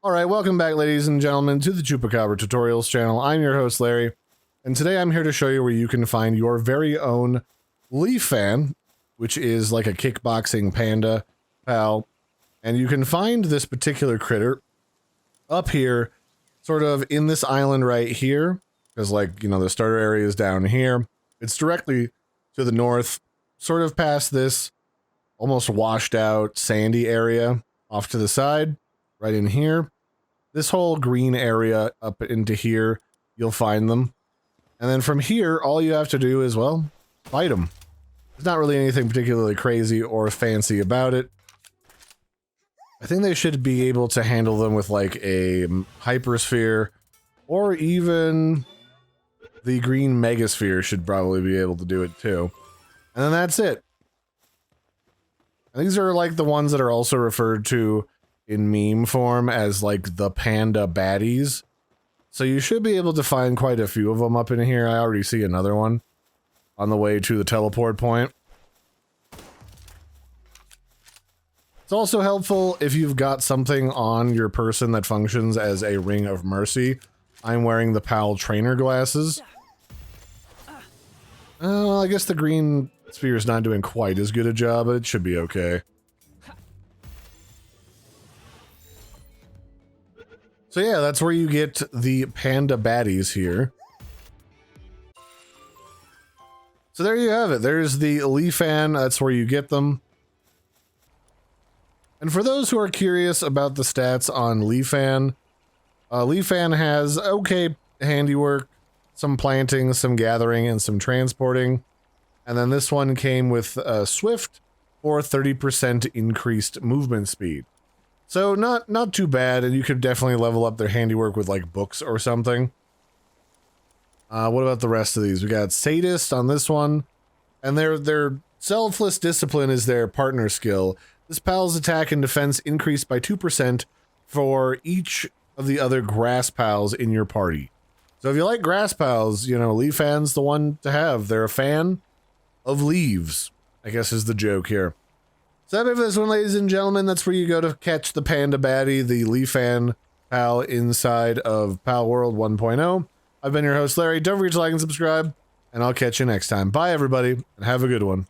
Alright, welcome back ladies and gentlemen to the Chupacabra Tutorials channel. I'm your host Larry, and today I'm here to show you where you can find your very own Leafan, which is like a kickboxing panda pal, and you can find this particular critter up here, sort of in this island right here, because like, you know, the starter area is down here. It's directly to the north, sort of past this almost washed out sandy area off to the side, right in here. This whole green area up into here, you'll find them. And then from here, all you have to do is, well, fight them. There's not really anything particularly crazy or fancy about it. I think they should be able to handle them with like a hypersphere, or even the green megasphere should probably be able to do it too. And then that's it. And these are like the ones that are also referred to in meme form as like the Panda Baddies. So you should be able to find quite a few of them up in here. I already see another one on the way to the teleport point. It's also helpful if you've got something on your person that functions as a ring of mercy. I'm wearing the PAL trainer glasses. Well, I guess the green sphere is not doing quite as good a job, but it should be okay. So yeah, that's where you get the Panda Baddies here. So there you have it. There's the Leafan. That's where you get them. And for those who are curious about the stats on Leafan, Leafan has okay handiwork, some planting, some gathering, and some transporting. And then this one came with Swift for 30% increased movement speed. So not too bad, and you could definitely level up their handiwork with like books or something. What about the rest of these? We got Sadist on this one, and their selfless discipline is their partner skill. This pal's attack and defense increased by 2% for each of the other grass pals in your party. So if you like grass pals, you know, Leafan's the one to have. They're a fan of leaves, I guess is the joke here. So that's it for this one, ladies and gentlemen. That's where you go to catch the Panda Baddie, the Leafan pal inside of Palworld 1.0. I've been your host, Larry. Don't forget to like and subscribe, and I'll catch you next time. Bye, everybody, and have a good one.